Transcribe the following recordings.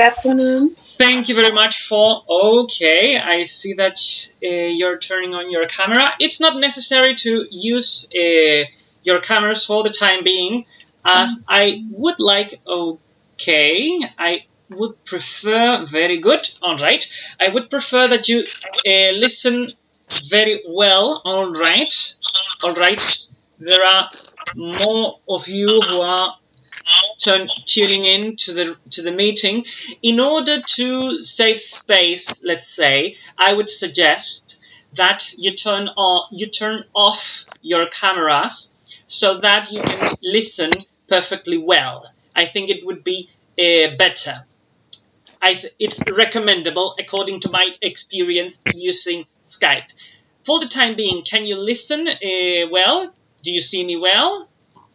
afternoon. Thank you very much for. Okay, I see that you're turning on your camera. It's not necessary to use your cameras for the time being, as I would like. Okay, I would prefer. Very good. All right. I would prefer that you listen very well. All right. All right. There are more of you who are tuning in to the meeting. In order to save space, let's say, I would suggest that you turn off your cameras so that you can listen perfectly well. I think it would be better. It's recommendable according to my experience using Skype. For the time being, can you listen well? Do you see me well?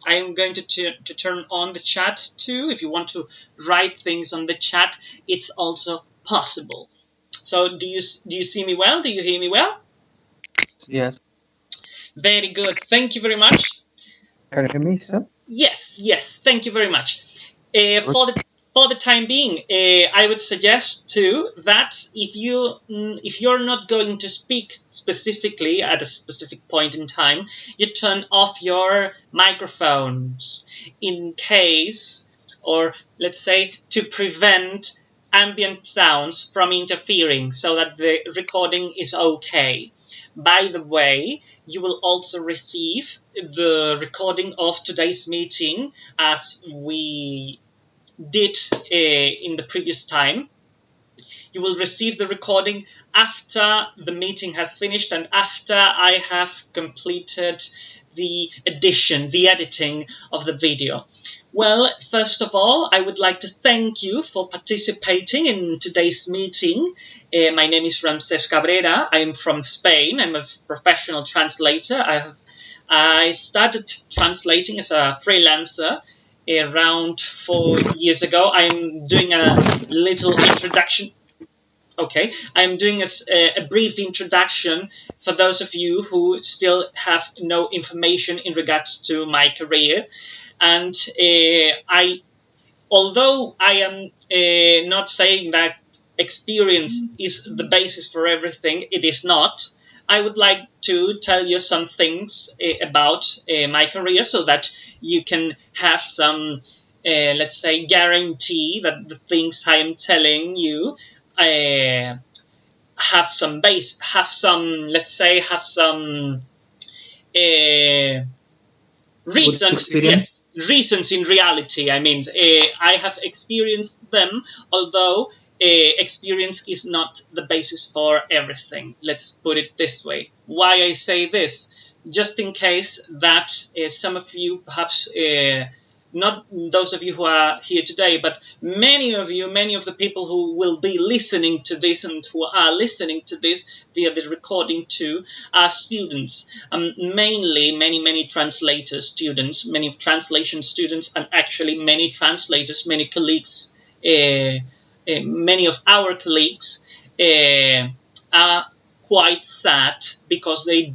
I am going to turn on the chat too. If you want to write things on the chat, it's also possible. So do you see me well? Do you hear me well? Yes. Very good. Thank you very much. Can you hear me, Sam? Yes. Thank you very much. For the time being, I would suggest too that if you're not going to speak specifically at a specific point in time, you turn off your microphones in case, or let's say to prevent ambient sounds from interfering, so that the recording is okay. By the way, you will also receive the recording of today's meeting as we did in the previous time. You will receive the recording after the meeting has finished and after I have completed the editing of the video. Well, first of all, I would like to thank you for participating in today's meeting. My name is Ramses Cabrera. I am from Spain. I'm a professional translator. I started translating as a freelancer around 4 years ago. I'm doing a little introduction. Okay, I'm doing a brief introduction for those of you who still have no information in regards to my career. And although I am not saying that experience is the basis for everything, it is not. I would like to tell you some things about my career so that you can have some, let's say, guarantee that the things I am telling you have some base, have some, let's say, have some reasons. Yes, reasons in reality. I mean, I have experienced them, although experience is not the basis for everything. Let's put it this way. Why I say this? Just in case that some of you, perhaps not those of you who are here today, but many of the people who will be listening to this and who are listening to this via the recording too, are students. Mainly many translator students, many translation students, and actually many translators, many colleagues, many of our colleagues are quite sad because they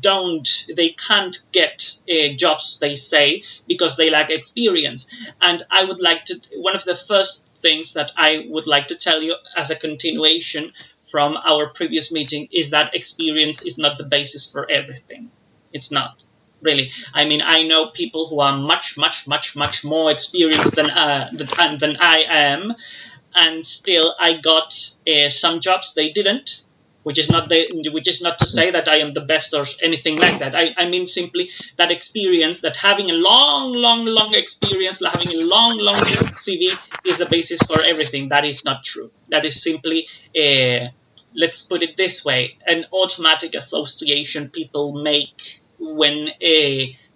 can't get jobs, they say, because they lack experience. And I would like to, one of the first things that I would like to tell you as a continuation from our previous meeting is that experience is not the basis for everything. It's not. Really. I mean, I know people who are much more experienced than I am, and still I got some jobs they didn't, which is not to say that I am the best or anything like that. I mean simply that experience, that having a long experience, having a long CV is the basis for everything. That is not true. That is simply, let's put it this way, an automatic association people make when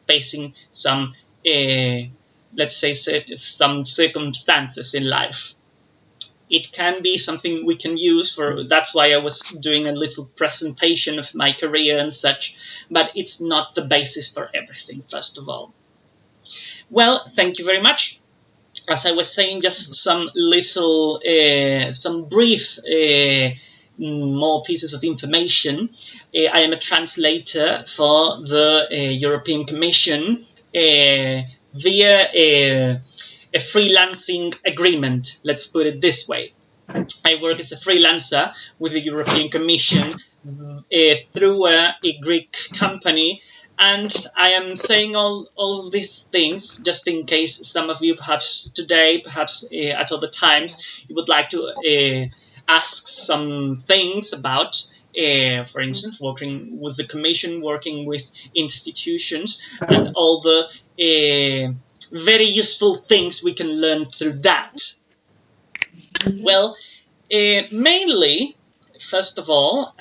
facing some, let's say, some circumstances in life. It can be something we can use for, that's why I was doing a little presentation of my career and such, but it's not the basis for everything, first of all. Well, thank you very much. As I was saying, just some little, some brief more pieces of information. I am a translator for the European Commission via a freelancing agreement, let's put it this way. I work as a freelancer with the European Commission through a Greek company. And I am saying all these things just in case some of you, perhaps today, perhaps at other times, you would like to ask some things about, for instance, working with the Commission, working with institutions, and all the very useful things we can learn through that. Well, mainly, first of all,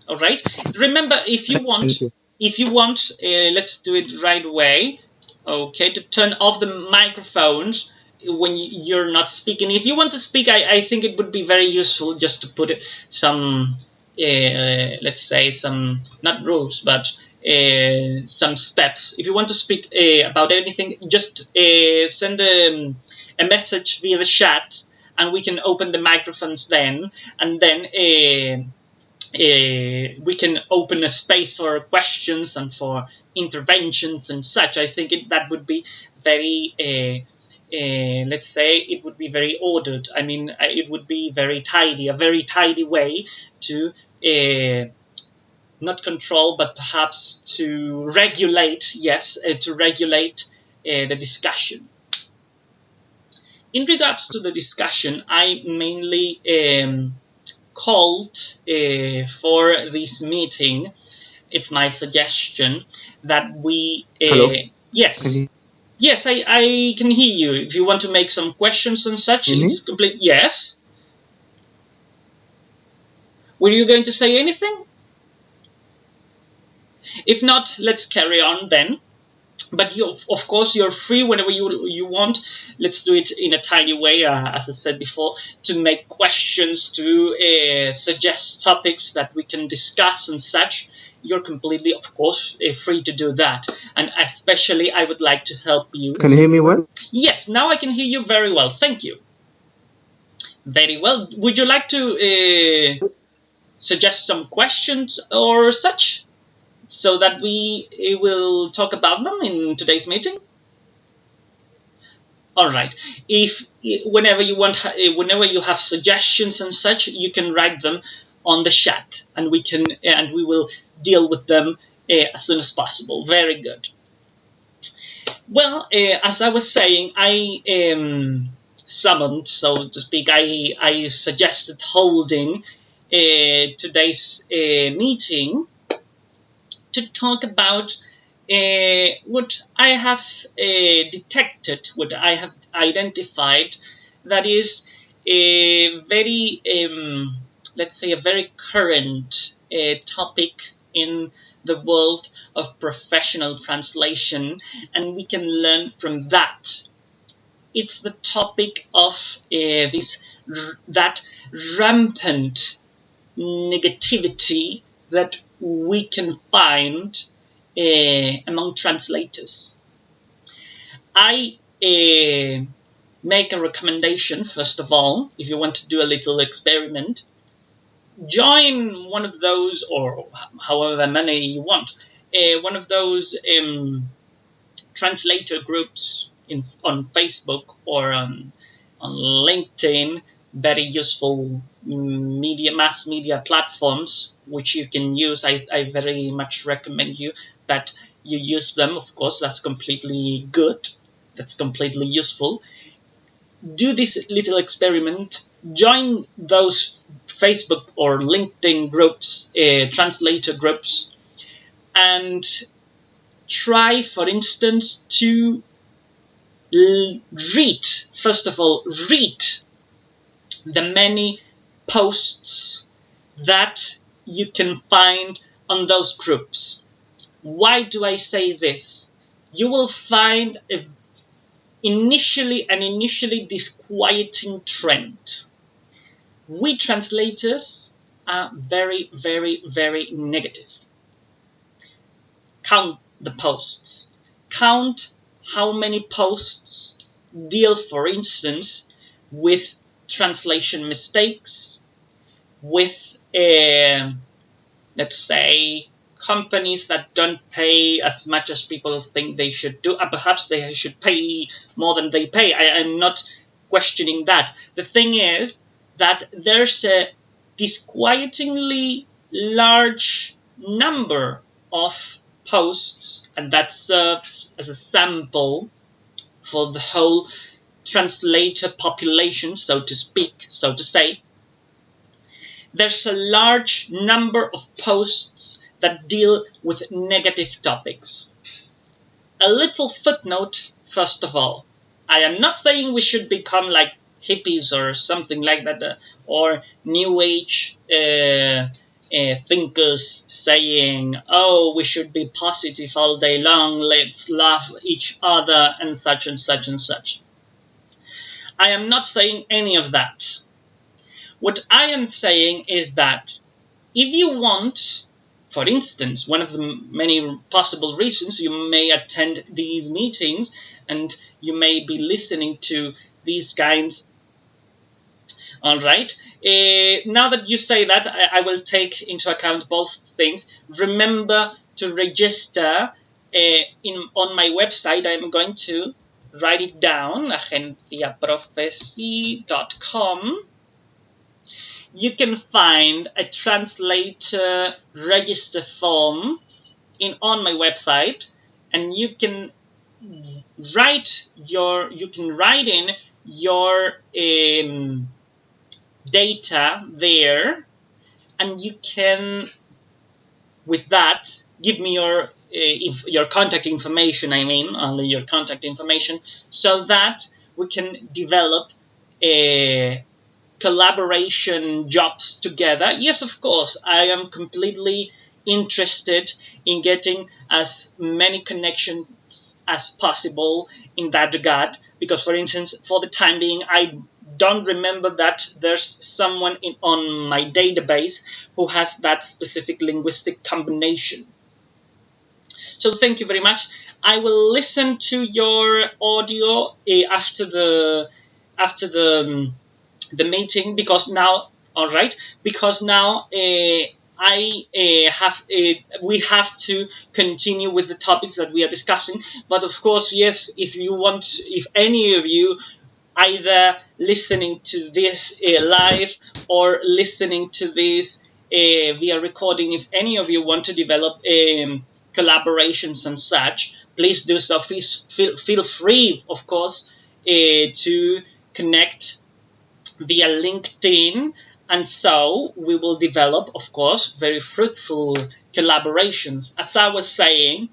all right. Remember, if you want, let's do it right away. Okay, to turn off the microphones when you're not speaking. If you want to speak, I think it would be very useful just to put some, let's say, some not rules, but some steps. If you want to speak about anything, just send a message via the chat, and we can open the microphones then, and then we can open a space for questions and for interventions and such. I think that would be very, let's say, it would be very ordered. I mean, it would be very tidy, a very tidy way to not control, but perhaps to regulate, yes, to regulate the discussion. In regards to the discussion, I mainly called for this meeting. It's my suggestion that we yes, I can hear you. If you want to make some questions and such, it's complete. Yes. Were you going to say anything? If not, let's carry on then. But of course, you're free whenever you want. Let's do it in a tiny way, as I said before, to make questions, to suggest topics that we can discuss and such. You're completely, of course, free to do that. And especially, I would like to help you. Can you hear me well? Yes, now I can hear you very well. Thank you. Very well. Would you like to suggest some questions or such, so that we will talk about them in today's meeting? All right. If whenever you want, whenever you have suggestions and such, you can write them on the chat, and we will deal with them as soon as possible. Very good. Well, as I was saying, I summoned, so to speak, I suggested holding today's meeting to talk about what I have detected, what I have identified, that is a very, let's say, a very current topic in the world of professional translation, and we can learn from that. It's the topic of that rampant negativity that we can find among translators. I make a recommendation, first of all, if you want to do a little experiment, join one of those, or however many you want, one of those translator groups on Facebook or on LinkedIn, very useful mass media platforms which you can use. I very much recommend you that you use them. Of course, that's completely good. That's completely useful. Do this little experiment. Join those Facebook or LinkedIn groups, translator groups, and try, for instance, to read, first of all, read the many posts that you can find on those groups. Why do I say this? You will find an initially disquieting trend. We translators are very, very, very negative. Count the posts. Count how many posts deal, for instance, with translation mistakes, with, let's say, companies that don't pay as much as people think they should do. Perhaps they should pay more than they pay. I'm not questioning that. The thing is that there's a disquietingly large number of posts, and that serves as a sample for the whole translator population, so to speak, so to say. There's a large number of posts that deal with negative topics. A little footnote, first of all. I am not saying we should become like hippies or something like that, or New Age thinkers saying, oh, we should be positive all day long, let's love each other, and such and such and such. I am not saying any of that. What I am saying is that if you want, for instance, one of the many possible reasons you may attend these meetings and you may be listening to these kinds. All right. Now that you say that, I will take into account both things. Remember to register on my website. I'm going to write it down, agenciaprofesi.com. You can find a translator register form on my website, and you can write in your data there, and you can, with that, give me your contact information. I mean, only your contact information, so that we can develop collaboration jobs together. Yes, of course, I am completely interested in getting as many connections as possible in that regard, because, for instance, for the time being, I don't remember that there's someone on my database who has that specific linguistic combination. So thank you very much. I will listen to your audio after the meeting, because now, all right, because now we have to continue with the topics that we are discussing. But of course, yes, if any of you either listening to this live or listening to this via recording, if any of you want to develop collaborations and such, please do so. Feel free, of course, to connect via LinkedIn, and so we will develop, of course, very fruitful collaborations. As I was saying,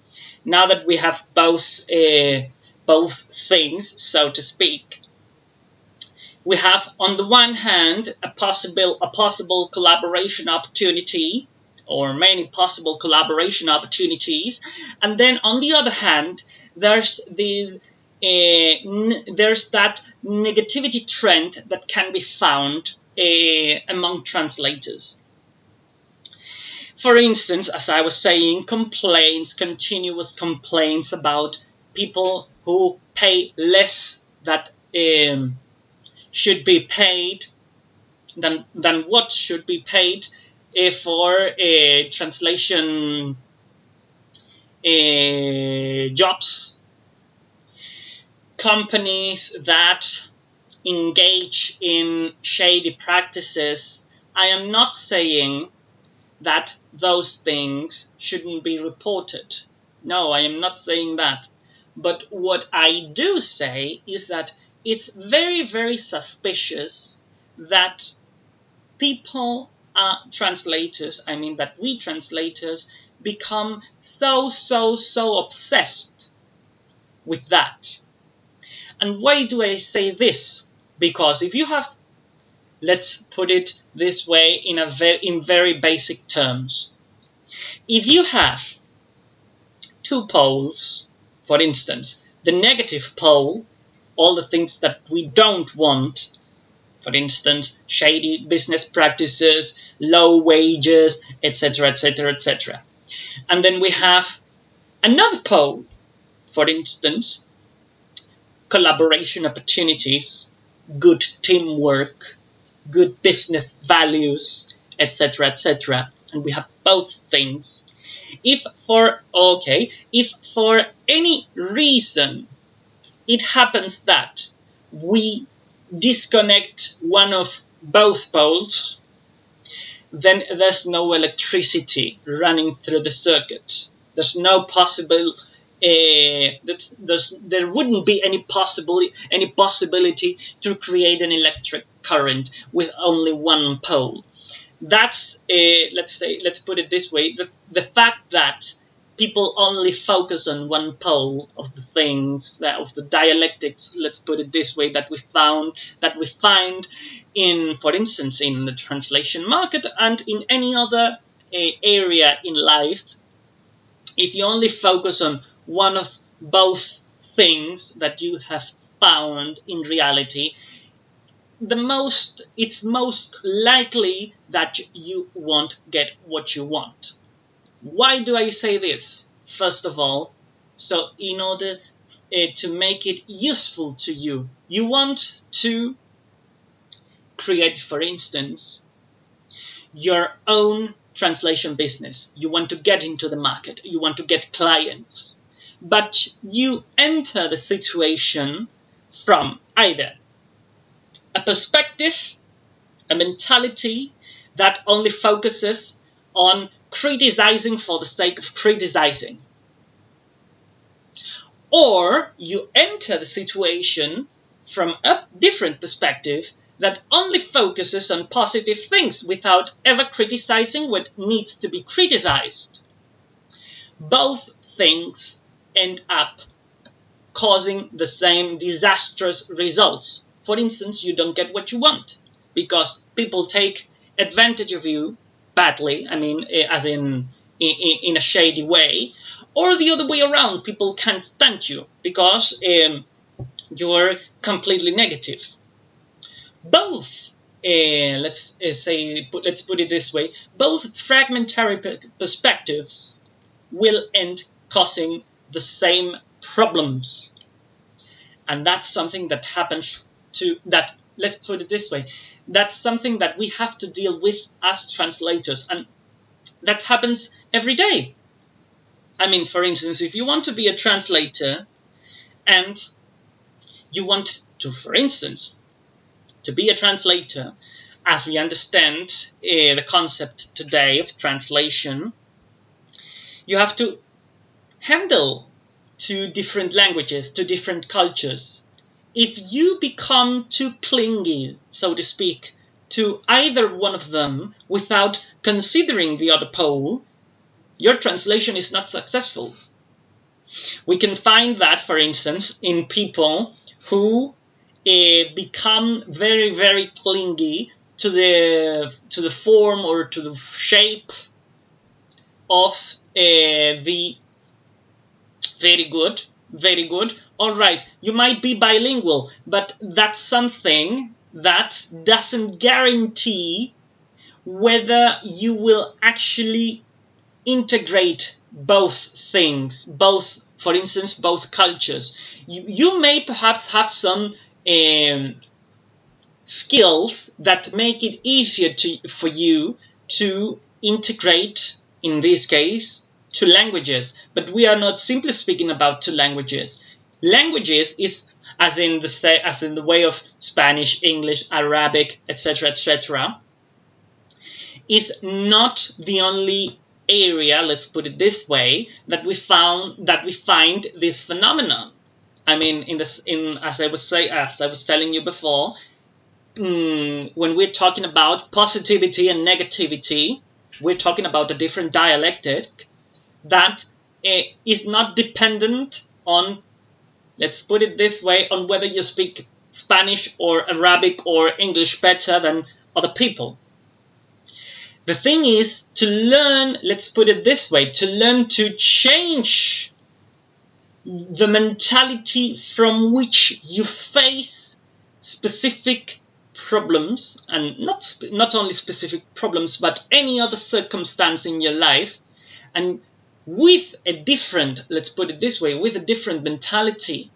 now that we have both things, so to speak, we have, on the one hand, a possible collaboration opportunity, or many possible collaboration opportunities, and then on the other hand, there's that negativity trend that can be found among translators. For instance, as I was saying, continuous complaints about people who pay less that should be paid than what should be paid for translation jobs. Companies that engage in shady practices. I am not saying that those things shouldn't be reported. No, I am not saying that. But what I do say is that it's very, very suspicious that people, translators, I mean that we translators, become so obsessed with that. And why do I say this? Because if you have, let's put it this way in very basic terms. If you have two poles, for instance, the negative pole, all the things that we don't want, for instance, shady business practices, low wages, etc., etc., etc. And then we have another pole, for instance, collaboration opportunities, good teamwork, good business values, etc., etc. And we have both things. If for any reason it happens that we disconnect one of both poles, then there's no electricity running through the circuit. There's no possible. There wouldn't be any possibility to create an electric current with only one pole. That's let's put it this way: the fact that people only focus on one pole of the things, of the dialectics, let's put it this way, that we find in, for instance, in the translation market and in any other area in life. If you only focus on one of both things that you have found in reality, it's most likely that you won't get what you want. Why do I say this? First of all, so in order to make it useful to you, you want to create, for instance, your own translation business. You want to get into the market. You want to get clients. But you enter the situation from either a perspective, a mentality that only focuses on criticizing for the sake of criticizing. Or you enter the situation from a different perspective that only focuses on positive things without ever criticizing what needs to be criticized. Both things end up causing the same disastrous results. For instance, you don't get what you want because people take advantage of you badly, as in a shady way, or the other way around, people can't stand you because you're completely negative. Both, let's put it this way, both fragmentary perspectives will end causing the same problems. And that's something that happens let's put it this way, that's something that we have to deal with as translators, and that happens every day. For instance, if you want to be a translator and you want to, for instance, to be a translator, as we understand the concept today of translation, you have to handle two different languages, two different cultures. If you become too clingy, so to speak, to either one of them without considering the other pole, your translation is not successful. We can find that, for instance, in people who become very, very clingy to the form or to the shape of the very good. All right, you might be bilingual, but that's something that doesn't guarantee whether you will actually integrate both things, for instance, both cultures. You may perhaps have some skills that make it easier for you to integrate, in this case, two languages. But we are not simply speaking about two languages. Languages is as in the way of Spanish, English, Arabic, etc., is not the only area, let's put it this way, that we find this phenomenon. As I was telling you before, when we're talking about positivity and negativity, we're talking about a different dialectic that is not dependent on, let's put it this way, on whether you speak Spanish or Arabic or English better than other people. The thing is to learn, let's put it this way, to learn to change the mentality from which you face specific problems, and not only specific problems, but any other circumstance in your life, and with a different, let's put it this way, with a different mentality,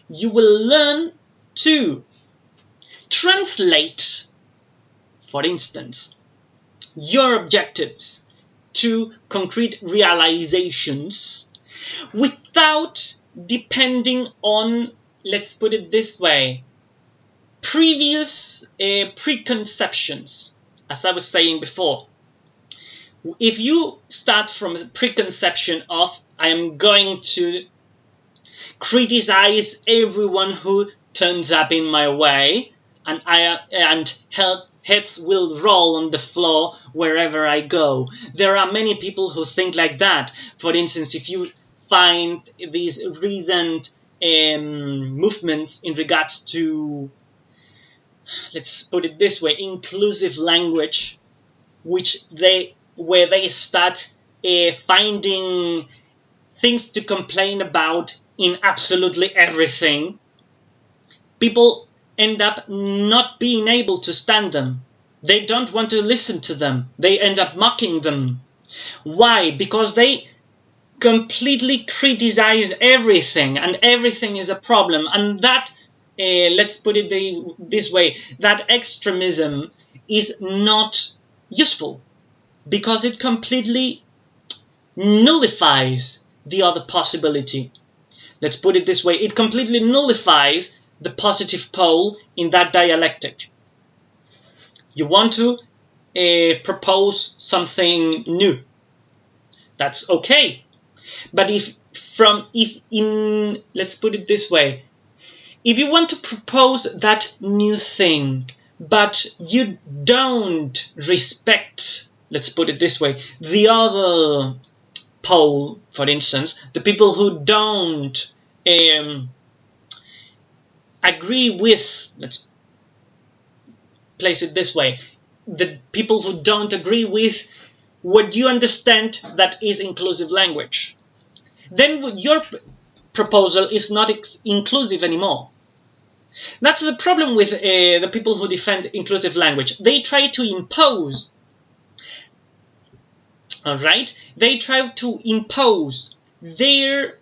you will learn to translate, for instance, your objectives to concrete realizations without depending on, let's put it this way, previous preconceptions, as I was saying before. If you start from a preconception of I am going to criticize everyone who turns up in my way, and heads will roll on the floor wherever I go. There are many people who think like that. For instance, if you find these recent movements in regards to, let's put it this way, inclusive language, where they start finding things to complain about in absolutely everything, people end up not being able to stand them. They don't want to listen to them. They end up mocking them. Why? Because they completely criticize everything, and everything is a problem. And that, let's put it this way, that extremism is not useful, because it completely nullifies the other possibility. Let's put it this way, it completely nullifies the positive pole in that dialectic. You want to propose something new. That's okay. But let's put it this way, if you want to propose that new thing, but you don't respect, let's put it this way, the other pole, for instance, the people who don't agree with, let's place it this way, the people who don't agree with what you understand that is inclusive language, then your proposal is not inclusive anymore. That's the problem with the people who defend inclusive language. They try to impose, all right? They try to impose their,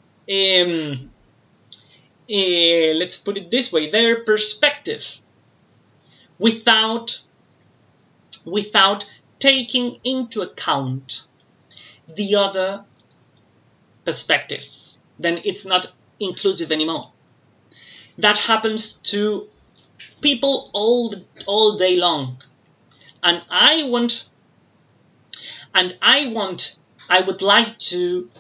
let's put it this way, their perspective without taking into account the other perspectives. Then it's not inclusive anymore. That happens to people all day long. And I would like to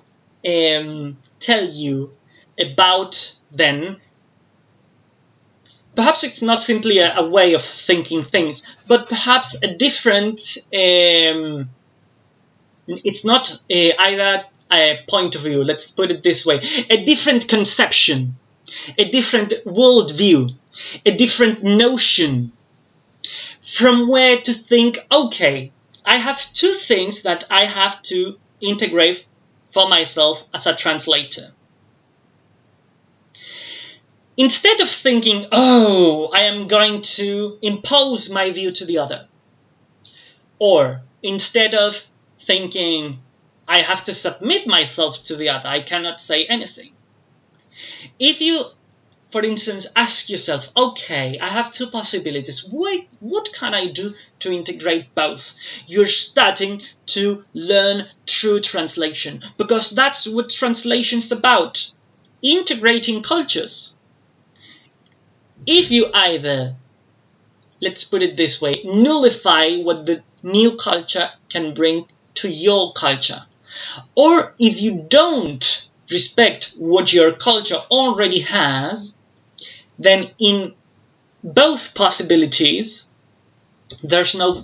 tell you about then, perhaps it's not simply a way of thinking things, but perhaps a different, it's not either a point of view, let's put it this way, a different conception, a different worldview, a different notion from where to think, okay, I have two things that I have to integrate for myself as a translator. Instead of thinking, oh, I am going to impose my view to the other, or instead of thinking, I have to submit myself to the other, I cannot say anything. If you, for instance, ask yourself, okay, I have two possibilities. What can I do to integrate both? You're starting to learn through translation, because that's what translation's about, integrating cultures. If you either, let's put it this way, nullify what the new culture can bring to your culture, or if you don't respect what your culture already has, then in both possibilities, there's no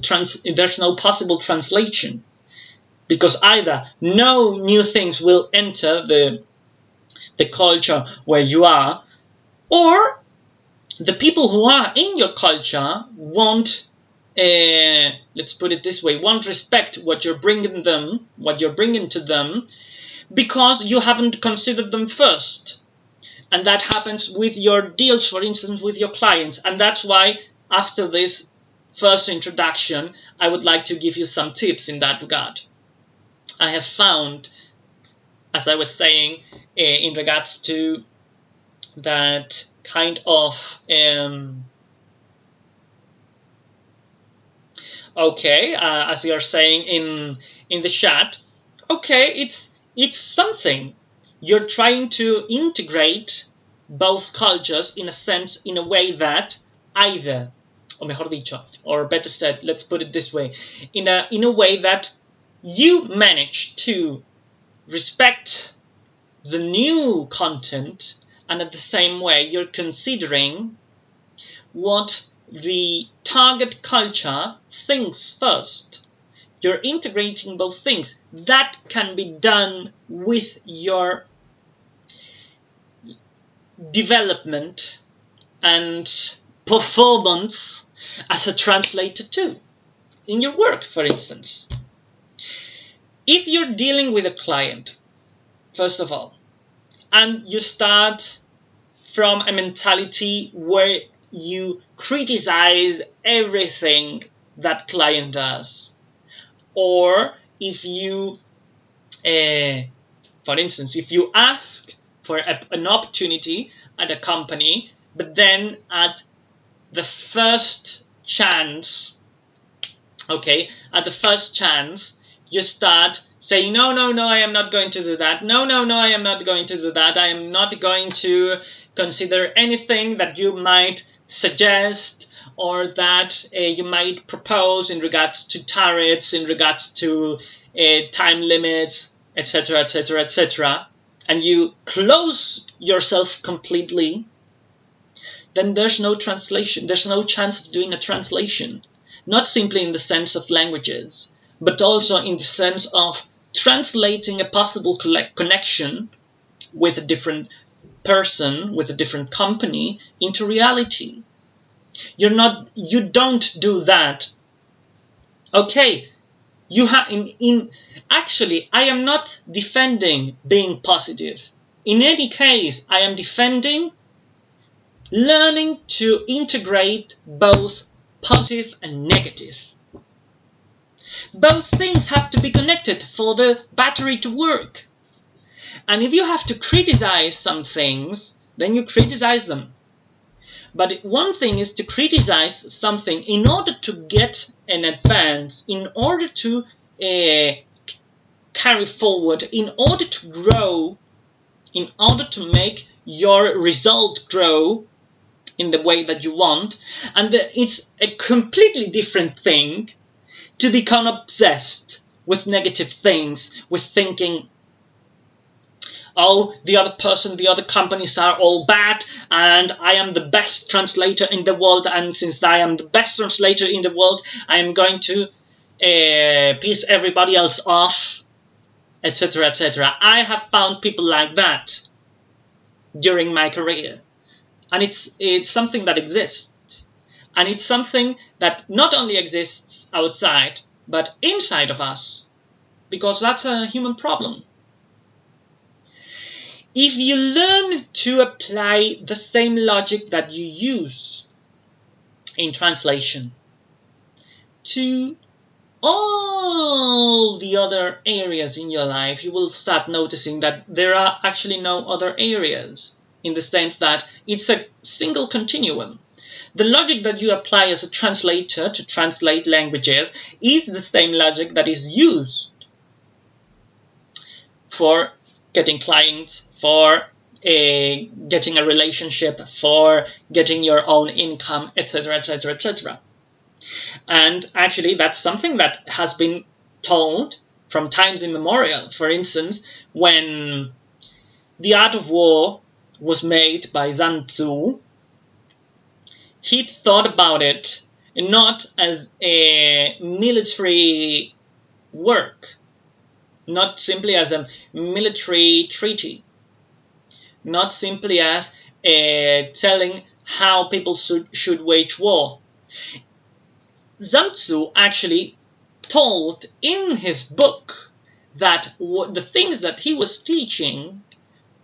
possible translation, because either no new things will enter the culture where you are, or the people who are in your culture won't, let's put it this way, won't respect what you're bringing to them, because you haven't considered them first. And that happens with your deals, for instance, with your clients. And that's why, after this first introduction, I would like to give you some tips in that regard. I have found, as I was saying, in regards to that kind of, okay, as you're saying in the chat, okay, it's something. You're trying to integrate both cultures in a way that either, or mejor dicho, or better said, let's put it this way, in a way that you manage to respect the new content, and at the same way you're considering what the target culture thinks first. You're integrating both things. That can be done with your development and performance as a translator too, in your work, for instance. If you're dealing with a client, first of all, and you start from a mentality where you criticize everything that client does, or if you, for instance, if you ask for an opportunity at a company, but then at the first chance, you start saying, no, I am not going to do that. No, I am not going to do that. I am not going to consider anything that you might suggest or that you might propose in regards to tariffs, in regards to time limits, etc., etc., etc., and you close yourself completely, then there's no translation. There's no chance of doing a translation, not simply in the sense of languages, but also in the sense of translating a possible connection with a different person, with a different company, into reality. You don't do that. Okay, actually, I am not defending being positive. In any case, I am defending learning to integrate both positive and negative. Both things have to be connected for the battery to work. And if you have to criticize some things, then you criticize them. But one thing is to criticize something in order to get an advance, in order to carry forward, in order to grow, in order to make your result grow in the way that you want. And it's a completely different thing to become obsessed with negative things, with thinking, oh, the other person, the other companies are all bad, and I am the best translator in the world, and since I am the best translator in the world, I am going to piss everybody else off, etc., etc. I have found people like that during my career, and it's something that exists. And it's something that not only exists outside, but inside of us, because that's a human problem. If you learn to apply the same logic that you use in translation to all the other areas in your life, you will start noticing that there are actually no other areas, in the sense that it's a single continuum. The logic that you apply as a translator to translate languages is the same logic that is used for getting clients, for getting a relationship, for getting your own income, etc., etc., etc. And actually, that's something that has been told from times immemorial. For instance, when The Art of War was made by Sun Tzu, he thought about it not as a military work, not simply as a military treaty, not simply as telling how people should wage war. Sun Tzu actually told in his book that the things that he was teaching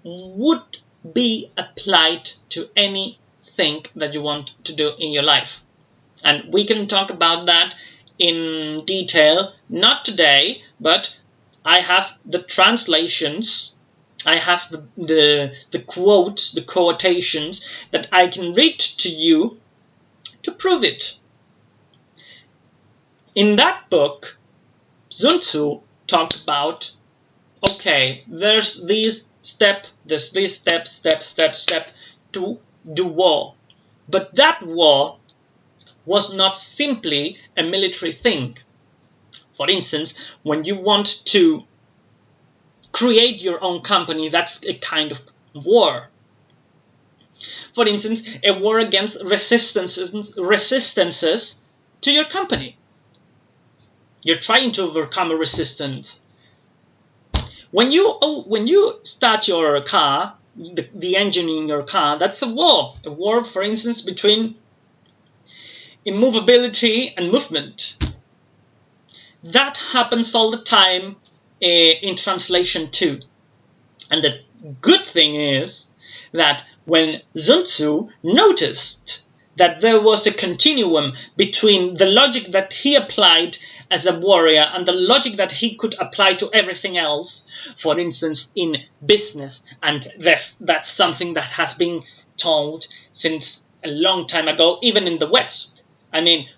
would be applied to anything that you want to do in your life. And we can talk about that in detail, not today, but I have the translations, I have the quotes, the quotations that I can read to you to prove it. In that book, Sun Tzu talked about, okay, there's this step to do war. But that war was not simply a military thing. For instance, when you want to create your own company, that's a kind of war. For instance, a war against resistances to your company. You're trying to overcome a resistance. When you start your car, the engine in your car, that's a war. A war, for instance, between immovability and movement. That happens all the time in translation too. And the good thing is that when Sun Tzu noticed that there was a continuum between the logic that he applied as a warrior and the logic that he could apply to everything else, for instance, in business, and that's something that has been told since a long time ago, even in the West. I mean,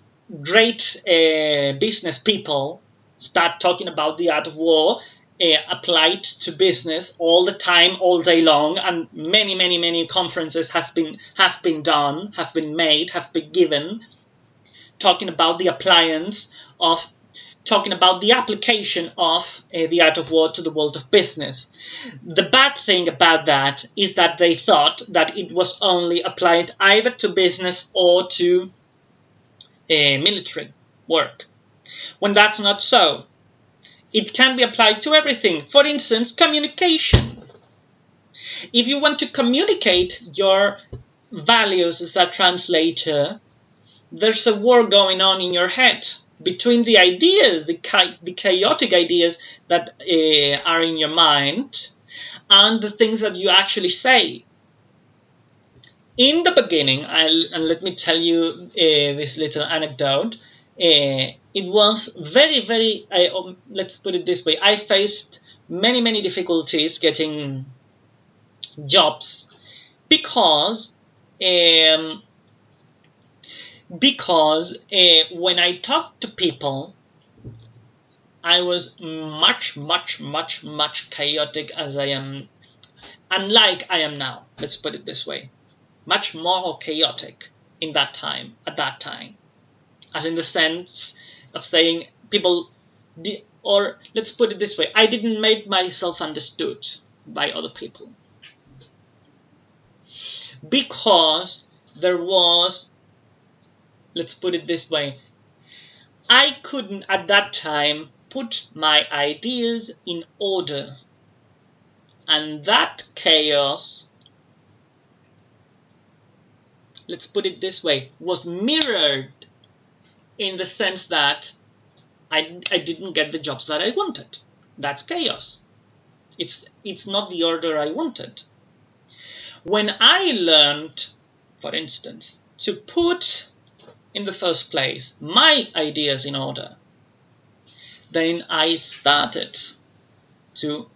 great business people start talking about the art of war applied to business all the time, all day long, and many conferences have been done, have been made, have been given, talking about the application of the art of war to the world of business. The bad thing about that is that they thought that it was only applied either to business or to military work, when that's not so. It can be applied to everything. For instance, communication. If you want to communicate your values as a translator, there's a war going on in your head between the ideas, the chaotic ideas that are in your mind, and the things that you actually say. In the beginning, and let me tell you this little anecdote, it was very, let's put it this way, I faced many difficulties getting jobs because when I talked to people, I was much chaotic as I am, unlike I am now, let's put it this way, much more chaotic at that time, as in the sense of saying people, or let's put it this way, I didn't make myself understood by other people because there was, let's put it this way, I couldn't at that time put my ideas in order, and that chaos, let's put it this way, was mirrored in the sense that I didn't get the jobs that I wanted. That's chaos. It's not the order I wanted. When I learned, for instance, to put in the first place my ideas in order, then I started to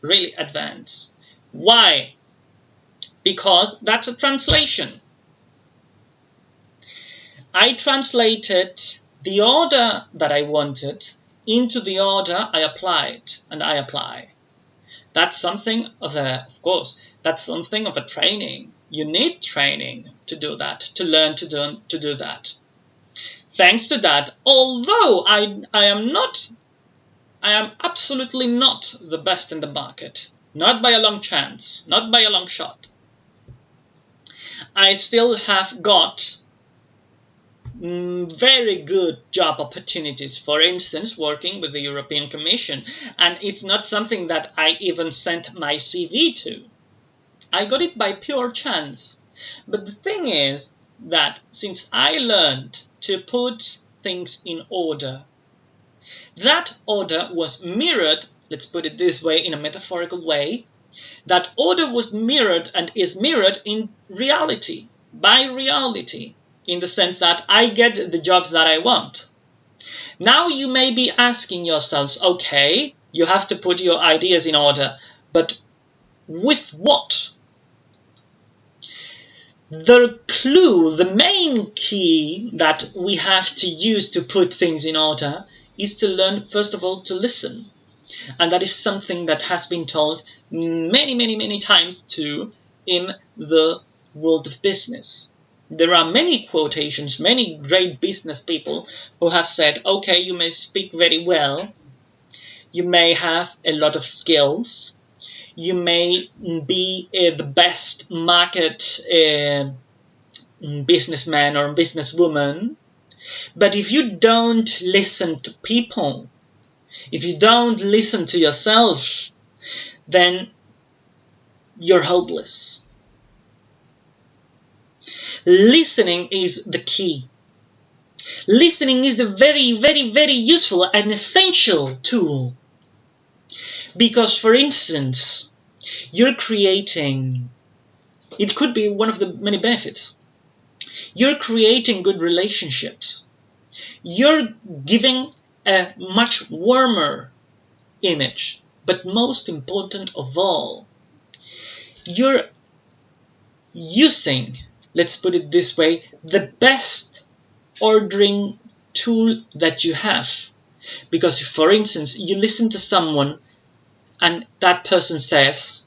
really advance. Why? Because that's a translation. I translated the order that I wanted into the order I applied, and I apply. That's something of a training. You need training to do that, to learn to do that. Thanks to that, although I am absolutely not the best in the market, not by a long chance, not by a long shot, I still have got very good job opportunities, for instance, working with the European Commission, and it's not something that I even sent my CV to. I got it by pure chance. But the thing is that since I learned to put things in order, that order was mirrored, let's put it this way, in a metaphorical way, that order was mirrored and is mirrored in reality, by reality, in the sense that I get the jobs that I want. Now you may be asking yourselves, okay, you have to put your ideas in order, but with what? The clue, the main key that we have to use to put things in order is to learn, first of all, to listen. And that is something that has been told many times too in the world of business. There are many quotations, many great business people who have said, okay, you may speak very well, you may have a lot of skills, you may be the best market businessman or businesswoman, but if you don't listen to people, if you don't listen to yourself, then you're hopeless. Listening is the key. Listening is a very, very, very useful and essential tool. Because, for instance, you're creating, it could be one of the many benefits. You're creating good relationships. You're giving a much warmer image. But most important of all, you're using, let's put it this way, the best ordering tool that you have. Because if, for instance, you listen to someone and that person says,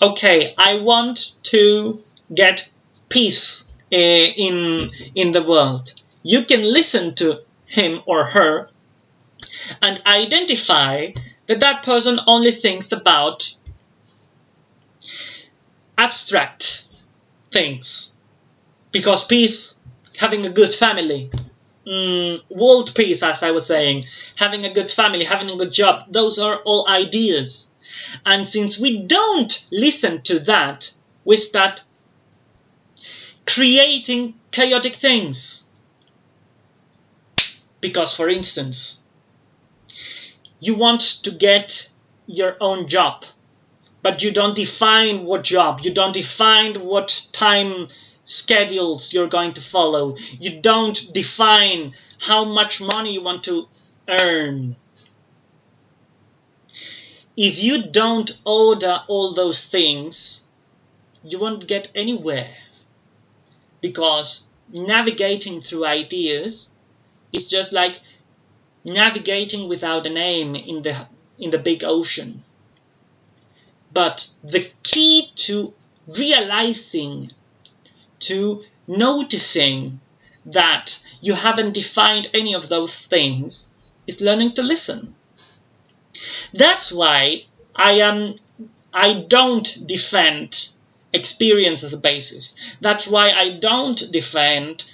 okay, I want to get peace in the world. You can listen to him or her and identify that that person only thinks about abstract things. Because peace, having a good family, world peace, as I was saying, having a good family, having a good job, those are all ideas. And since we don't listen to that, we start creating chaotic things. Because, for instance, you want to get your own job, but you don't define what job, you don't define what time schedules you're going to follow, you don't define how much money you want to earn. If you don't order all those things, you won't get anywhere. Because navigating through ideas is just like navigating without an aim in the big ocean. But the key to realizing, to noticing that you haven't defined any of those things is learning to listen. That's why I don't defend experience as a basis. That's why I don't defend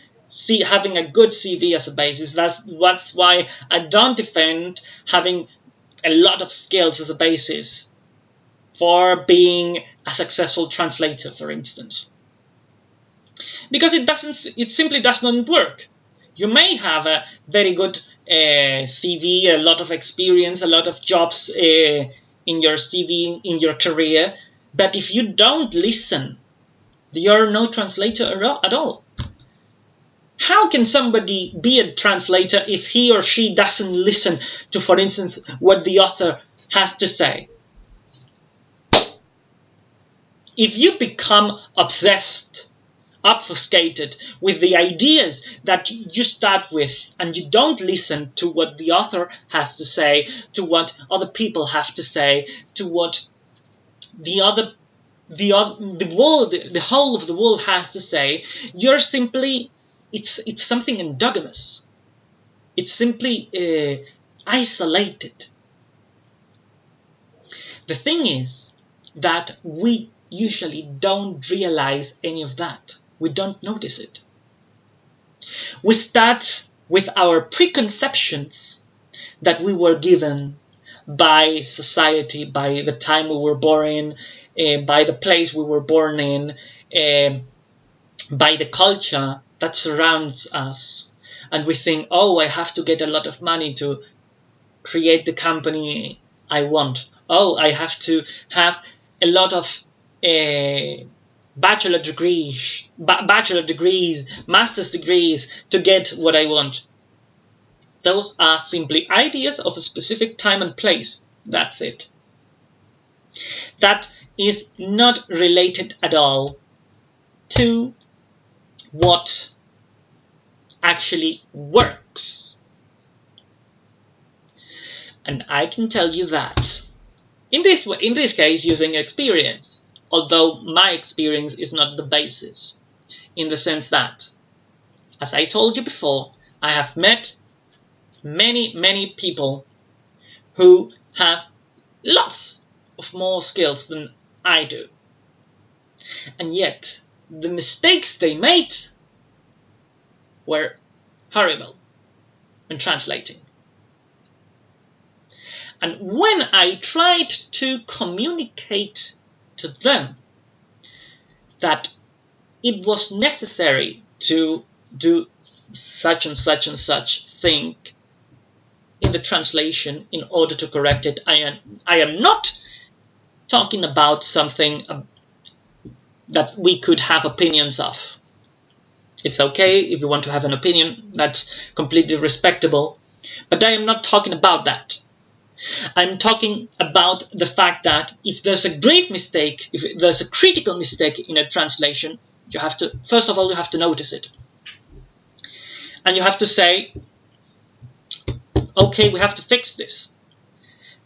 having a good CV as a basis. That's why I don't defend having a lot of skills as a basis for being a successful translator, for instance. Because it simply does not work. You may have a very good CV, a lot of experience, a lot of jobs in your CV, in your career, but if you don't listen, you're no translator at all. How can somebody be a translator if he or she doesn't listen to, for instance, what the author has to say? If you become obsessed, obfuscated with the ideas that you start with, and you don't listen to what the author has to say, to what other people have to say, to what the whole of the world has to say, you're simply, it's something endogamous. It's simply isolated. The thing is that we usually don't realize any of that. We don't notice it. We start with our preconceptions that we were given by society, by the time we were born in, by the place we were born in, by the culture that surrounds us. And we think, oh, I have to get a lot of money to create the company I want. Oh, I have to have a lot of bachelor degrees, master's degrees to get what I want. Those are simply ideas of a specific time and place. That's it. That is not related at all to what actually works. And I can tell you that in this case using experience, although my experience is not the basis. in the sense that, as I told you before, I have met many people who have lots of more skills than I do. And yet, the mistakes they made were horrible when translating. And when I tried to communicate to them that it was necessary to do such and such and such thing in the translation in order to correct it, I am not talking about something that we could have opinions of. It's okay if you want to have an opinion, that's completely respectable, but I am not talking about that. I'm talking about the fact that if there's a grave mistake, if there's a critical mistake in a translation, you have to, first of all, you have to notice it. And you have to say, okay, we have to fix this.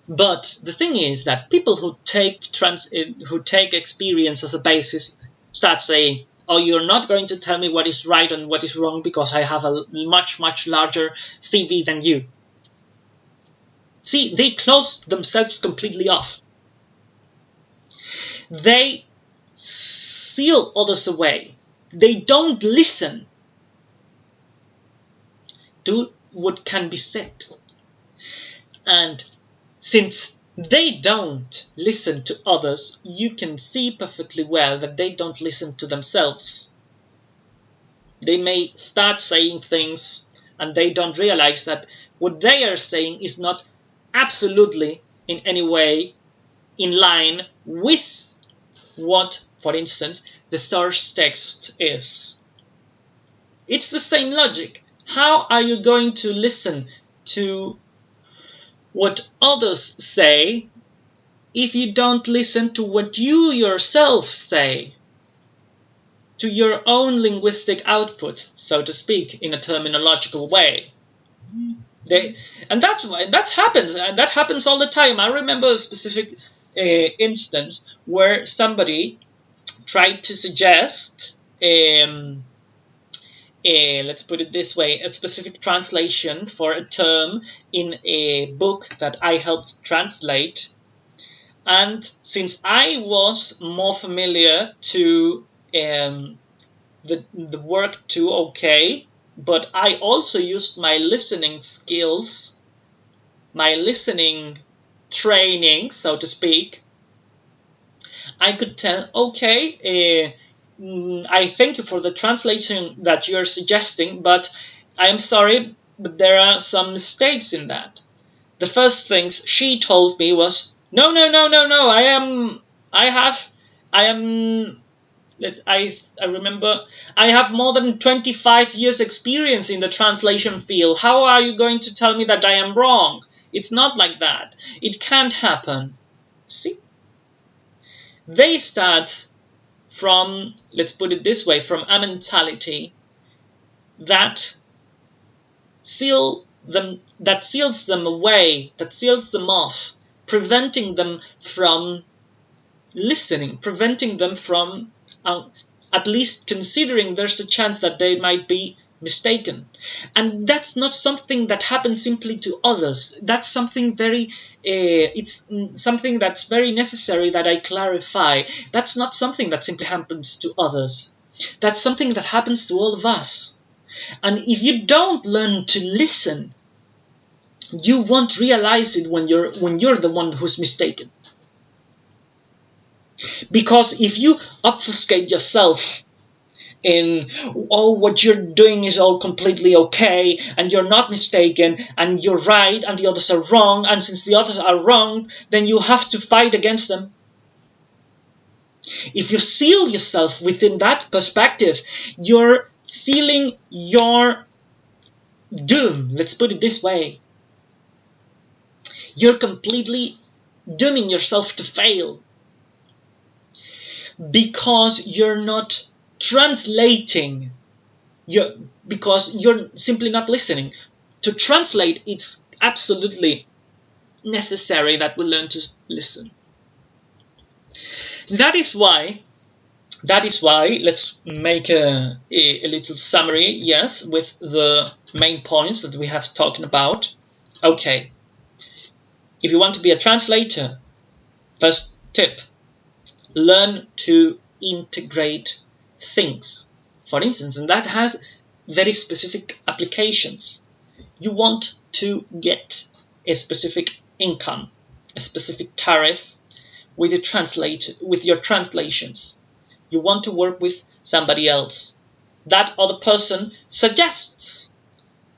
But the thing is that people who take experience as a basis start saying, oh, you're not going to tell me what is right and what is wrong because I have a much larger CV than you. See, they close themselves completely off. They seal others away. They don't listen to what can be said. And since they don't listen to others, you can see perfectly well that they don't listen to themselves. They may start saying things and they don't realize that what they are saying is not absolutely in any way in line with what, for instance, the source text is. It's the same logic. How are you going to listen to what others say if you don't listen to what you yourself say, to your own linguistic output, so to speak, in a terminological way? And that happens all the time. I remember a specific instance where somebody tried to suggest, let's put it this way, a specific translation for a term in a book that I helped translate. And since I was more familiar to the work too, okay, but I also used my listening skills, my listening training, so to speak. I could tell, okay, I thank you for the translation that you're suggesting, but I am sorry, but there are some mistakes in that. The first things she told me was, no, I remember I have more than 25 years experience in the translation field. How are you going to tell me that I am wrong? It's not like that. It can't happen. See? They start from, let's put it this way, from a mentality that seals them away, that seals them off, preventing them from listening, preventing them from at least considering there's a chance that they might be mistaken. And that's not something that happens simply to others. That's something it's something that's very necessary that I clarify. That's not something that simply happens to others. That's something that happens to all of us. And if you don't learn to listen, you won't realize it when you're the one who's mistaken. Because if you obfuscate yourself in, oh, what you're doing is all completely okay, and you're not mistaken, and you're right, and the others are wrong, and since the others are wrong, then you have to fight against them. If you seal yourself within that perspective, you're sealing your doom, let's put it this way. You're completely dooming yourself to fail. Because you're not translating, because you're simply not listening. To translate, it's absolutely necessary that we learn to listen. That is why That is why let's make a little summary, yes, with the main points that we have talked about. Okay, if you want to be a translator, first tip, learn to integrate things. For instance, and that has very specific applications. You want to get a specific income, a specific tariff with your translations. You want to work with somebody else. That other person suggests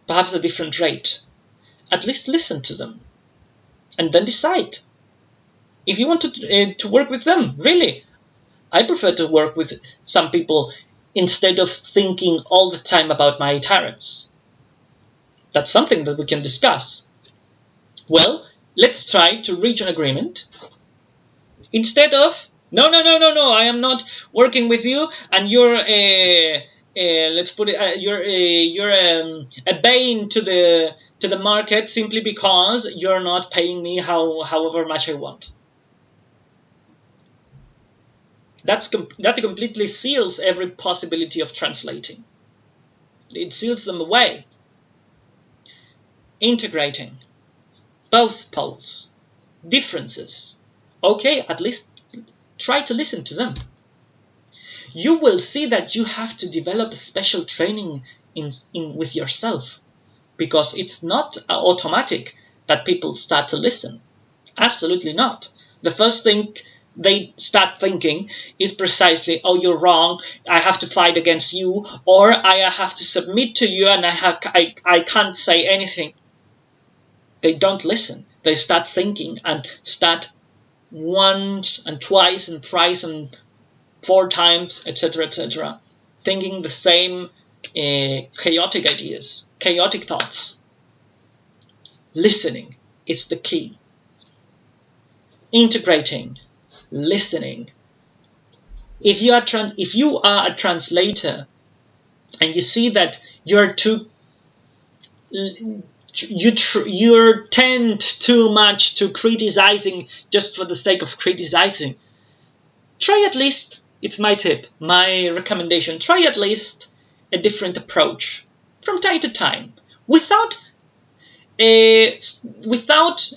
perhaps a different rate. At least listen to them and then decide if you want to work with them. Really, I prefer to work with some people instead of thinking all the time about my tariffs. That's something that we can discuss. Well, let's try to reach an agreement instead of no, I am not working with you, and you're let's put it you're a bane to the market simply because you're not paying me however much I want. That completely seals every possibility of translating. It seals them away. Integrating both poles, differences. Okay, at least try to listen to them. You will see that you have to develop special training with yourself, because it's not automatic that people start to listen. Absolutely not. The first thing they start thinking is precisely, oh, you're wrong, I have to fight against you, or I have to submit to you and I can't say anything. They don't listen. They start thinking and start once and twice and thrice and 4 times, etc., thinking the same chaotic ideas, chaotic thoughts. Listening is the key. Integrating, listening. If you are a translator and you see that you're you tend too much to criticizing just for the sake of criticizing, try at least, it's my tip, my recommendation, try at least a different approach from time to time, without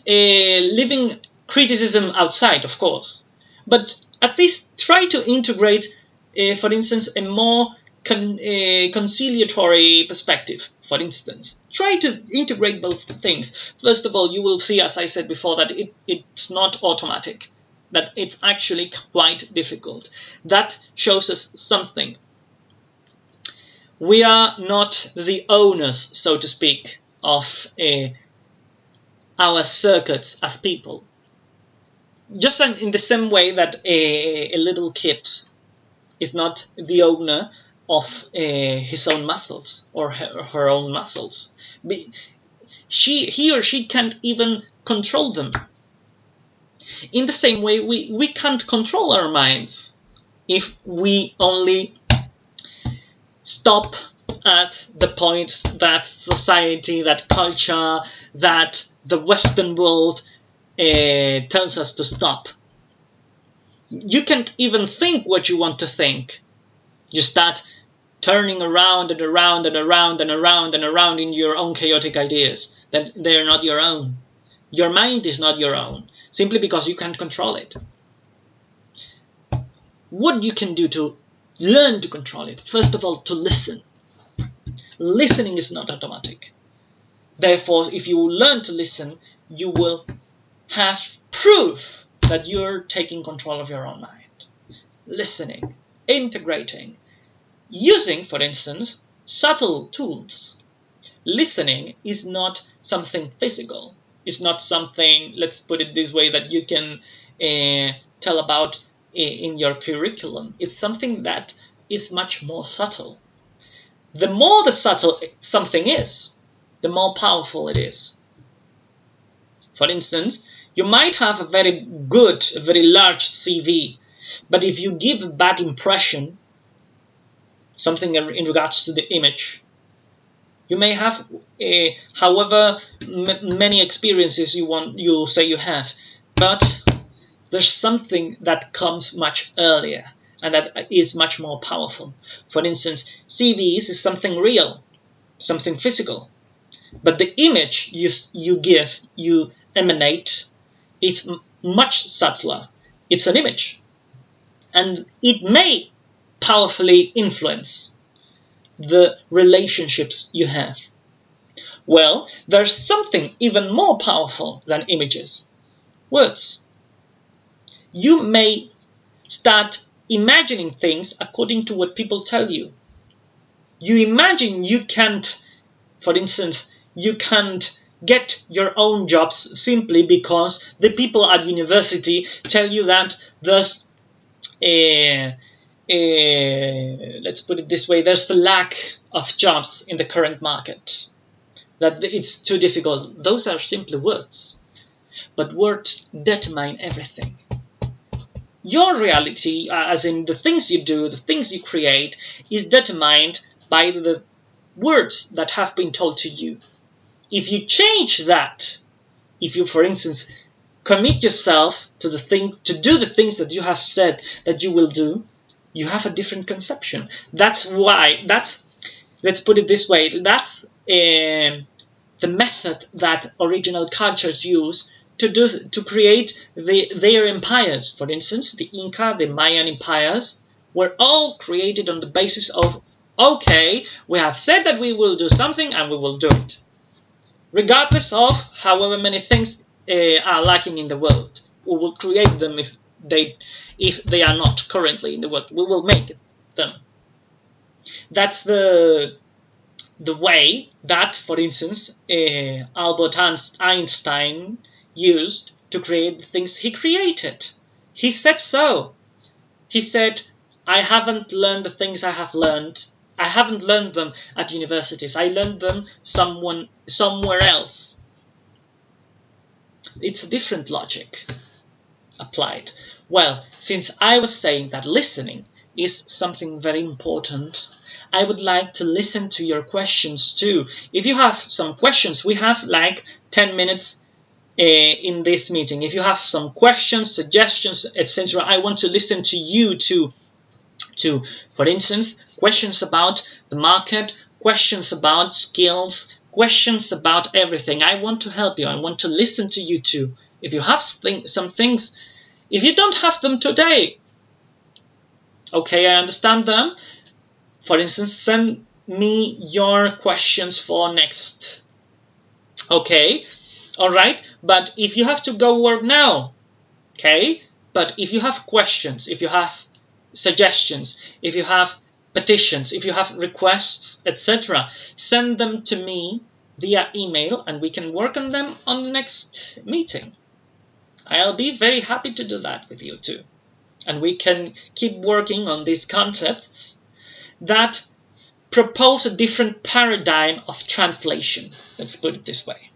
leaving criticism outside, of course, but at least try to integrate, for instance, a more conciliatory perspective. For instance, try to integrate both things. First of all, you will see, as I said before, that it's not automatic, that it's actually quite difficult. That shows us something. We are not the owners, so to speak, of our circuits as people. Just in the same way that a little kid is not the owner of his own muscles or her own muscles. He or she can't even control them. In the same way, we can't control our minds if we only stop at the point that society, that culture, that the Western world tells us to stop. You can't even think what you want to think. You start turning around and around and around and around and around in your own chaotic ideas that they're not your own. Your mind is not your own, simply because you can't control it. What you can do to learn to control it, first of all, to listen. Listening is not automatic. Therefore, if you learn to listen, you will have proof that you're taking control of your own mind. Listening, integrating, using, for instance, subtle tools. Listening is not something physical. It's not something, let's put it this way, that you can tell about in your curriculum. It's something that is much more subtle. The more the subtle something is, the more powerful it is. For instance, you might have a very good, a very large CV, but if you give a bad impression, something in regards to the image, you may have however many experiences you say you have, but there's something that comes much earlier, and that is much more powerful. For instance, CVs is something real, something physical, but the image you emanate is much subtler. It's an image, and it may powerfully influence the relationships you have. Well, there's something even more powerful than images: words. You may start imagining things according to what people tell you. You imagine you can't, for instance, you can't get your own jobs simply because the people at university tell you that there's let's put it this way, there's the lack of jobs in the current market, that it's too difficult. Those are simply words, but words determine everything. Your reality, as in the things you do, the things you create, is determined by the words that have been told to you. If you change that, if you, for instance, commit yourself to do the things that you have said that you will do, you have a different conception. Let's put it this way, that's the method that original cultures use to create their empires. For instance, the Inca, the Mayan empires were all created on the basis of, okay, we have said that we will do something and we will do it, regardless of however many things are lacking in the world. We will create them if they are not currently in the world. We will make them. That's the way that, for instance, Albert Einstein used to create the things he created. He said so. He said, I haven't learned the things I have learned. I haven't learned them at universities. I learned them somewhere else. It's a different logic applied. Well, since I was saying that listening is something very important, I would like to listen to your questions too. If you have some questions, we have like 10 minutes in this meeting. If you have some questions, suggestions, etc., I want to listen to you too. For instance, questions about the market, questions about skills, questions about everything. I want to help you. I want to listen to you too. If you have some things, if you don't have them today, okay, I understand them. For instance, send me your questions for next. Okay, all right, but if you have to go work now, okay, but if you have questions, if you have suggestions, if you have petitions, if you have requests, etc., send them to me via email and we can work on them on the next meeting. I'll be very happy to do that with you too. And we can keep working on these concepts that propose a different paradigm of translation. Let's put it this way.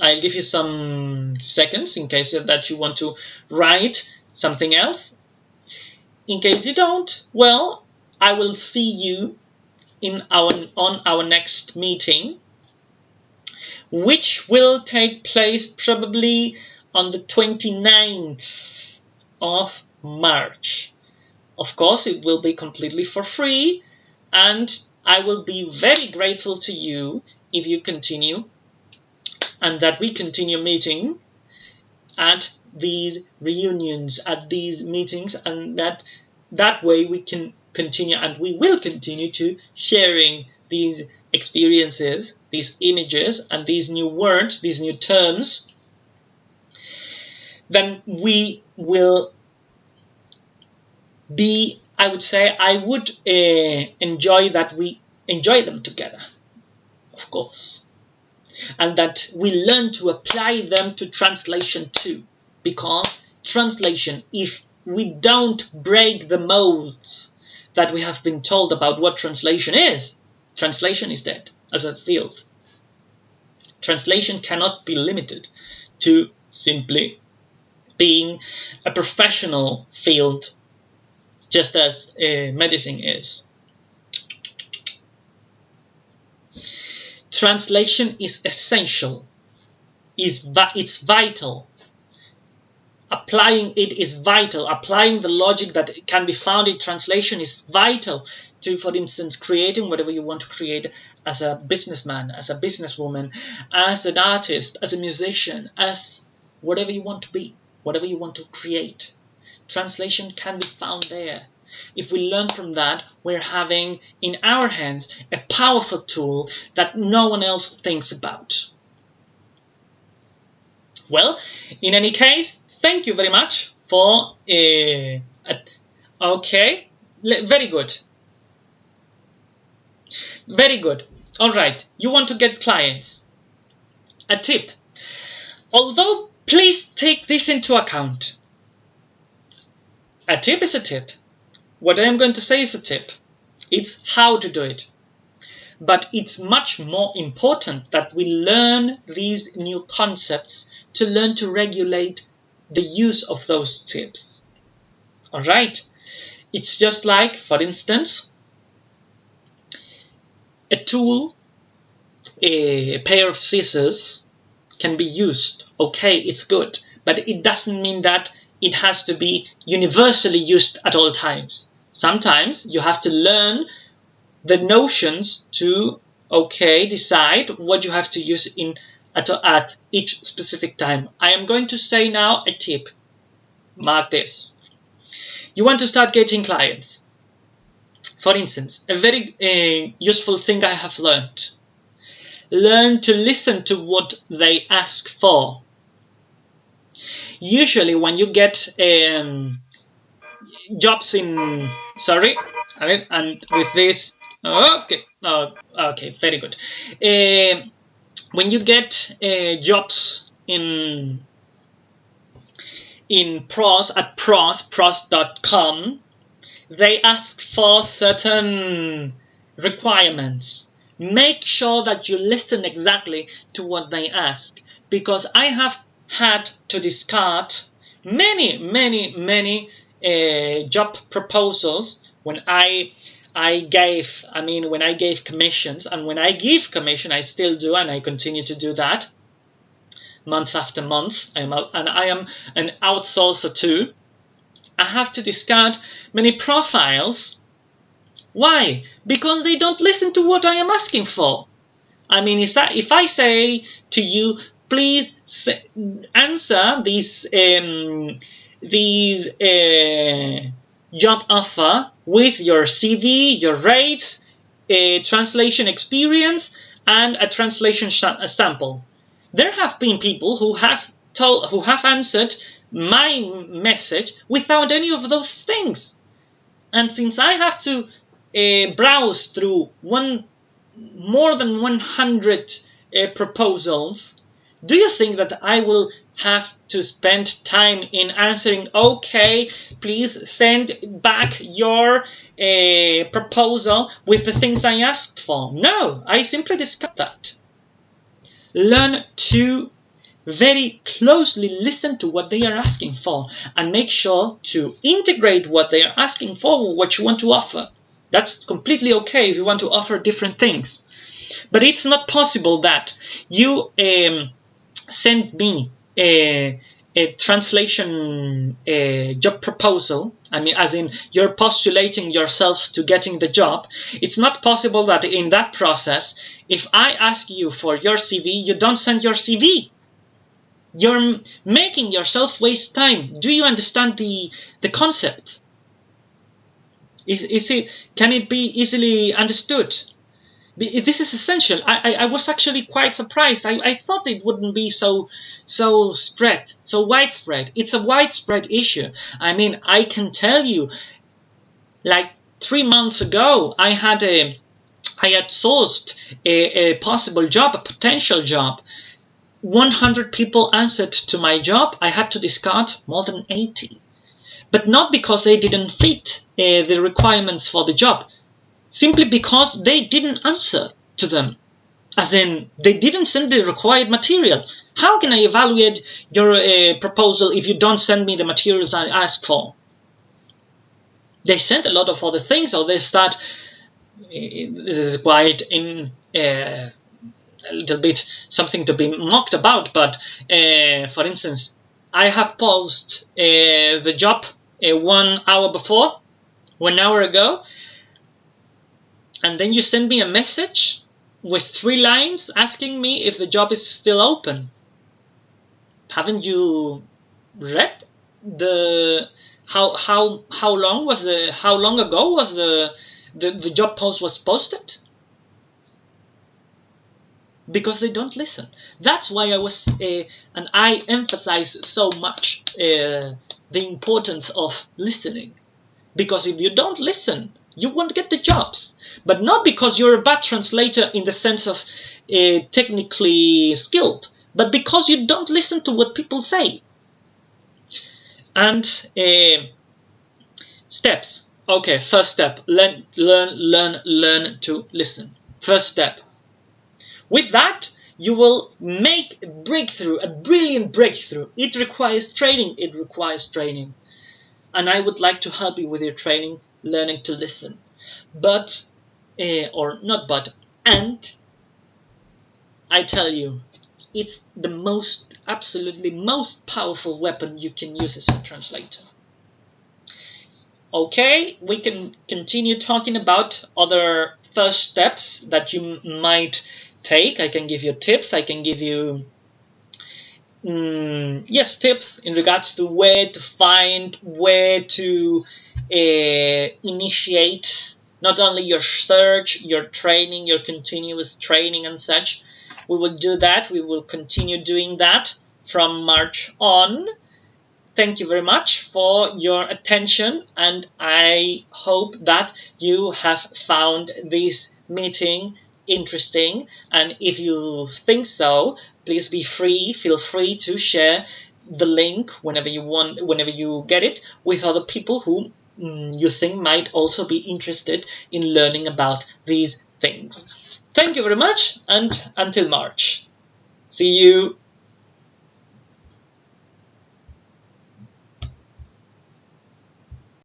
I'll give you some seconds in case that you want to write something else. In case you don't, well, I will see you on our next meeting, which will take place probably on the 29th of March. Of course, it will be completely for free, and I will be very grateful to you if you continue, and that we continue meeting at these reunions, at these meetings, and that way we can continue, and we will continue to sharing these experiences, these images, and these new words, these new terms. Then we will be, I would say, I would enjoy that we enjoy them together, of course, and that we learn to apply them to translation too, because translation, if we don't break the molds that we have been told about what translation is dead as a field. Translation cannot be limited to simply being a professional field, just as medicine is. Translation is essential. It's vital. applying it is vital. Applying the logic that can be found in translation is vital to, for instance, creating whatever you want to create as a businessman, as a businesswoman, as an artist, as a musician, as whatever you want to be, whatever you want to create. Translation can be found there. If we learn from that, we're having in our hands a powerful tool that no one else thinks about. Well, in any case, thank you very much for... okay, very good. Very good. All right, you want to get clients. A tip. Although, please take this into account. A tip is a tip. What I am going to say is a tip. It's how to do it. But it's much more important that we learn these new concepts to learn to regulate the use of those tips. All right? It's just like, for instance, a tool, a pair of scissors can be used. Okay, it's good. But it doesn't mean that it has to be universally used at all times. Sometimes you have to learn the notions to, okay, decide what you have to use at each specific time. I am going to say now a tip. Mark this. You want to start getting clients. For instance, a very useful thing I have learned. Learn to listen to what they ask for. Usually when you get jobs in, sorry, and with this, okay, okay, very good. When you get jobs in pros at pros.com, they ask for certain requirements. Make sure that you listen exactly to what they ask, because I have had to discard many job proposals when I gave commissions, and when I give commission, I still do, and I continue to do that month after month. I am an outsourcer too. I have to discard many profiles. Why? Because they don't listen to what I am asking for. I mean, if I say to you, please answer these job offer with your CV, your rates, a translation experience, and a translation sample. There have been people who have answered my message without any of those things. And since I have to browse through more than 100 proposals, do you think that I will have to spend time in answering, okay, please send back your proposal with the things I asked for? No, I simply discard that. Learn to very closely listen to what they are asking for and make sure to integrate what they are asking for with what you want to offer. That's completely okay if you want to offer different things. But it's not possible that you send me a translation job proposal. I mean, as in you're postulating yourself to getting the job. It's not possible that in that process, if I ask you for your CV, you don't send your CV. You're making yourself waste time. Do you understand the concept? Can it be easily understood? This is essential. I was actually quite surprised. I thought it wouldn't be so widespread. It's a widespread issue. I mean, I can tell you, like 3 months ago, I had sourced a possible job, a potential job. 100 people answered to my job. I had to discard more than 80. But not because they didn't fit the requirements for the job, simply because they didn't answer to them. As in, they didn't send the required material. How can I evaluate your proposal if you don't send me the materials I asked for? They sent a lot of other things, or they start, this is quite a little bit something to be mocked about, but for instance, I have posted the job 1 hour before, 1 hour ago, and then you send me a message with 3 lines asking me if the job is still open. Haven't you read the how long ago was the job post was posted? Because they don't listen. That's why I emphasize so much the importance of listening. Because if you don't listen, you won't get the jobs. But not because you're a bad translator in the sense of technically skilled, but because you don't listen to what people say. And steps. Okay, first step, learn to listen. First step. With that, you will make a breakthrough, a brilliant breakthrough. It requires training. And I would like to help you with your training, learning to listen. But, and I tell you, it's the absolutely most powerful weapon you can use as a translator. Okay, we can continue talking about other first steps that you might take. I can give you tips. I can give you tips in regards to where to find, where to initiate not only your search, your training, your continuous training and such. We will do that. We will continue doing that from March on. Thank you very much for your attention, and I hope that you have found this meeting interesting. And if you think so, please feel free to share the link whenever you get it with other people who you think might also be interested in learning about these things. Thank you very much, and until March. See you.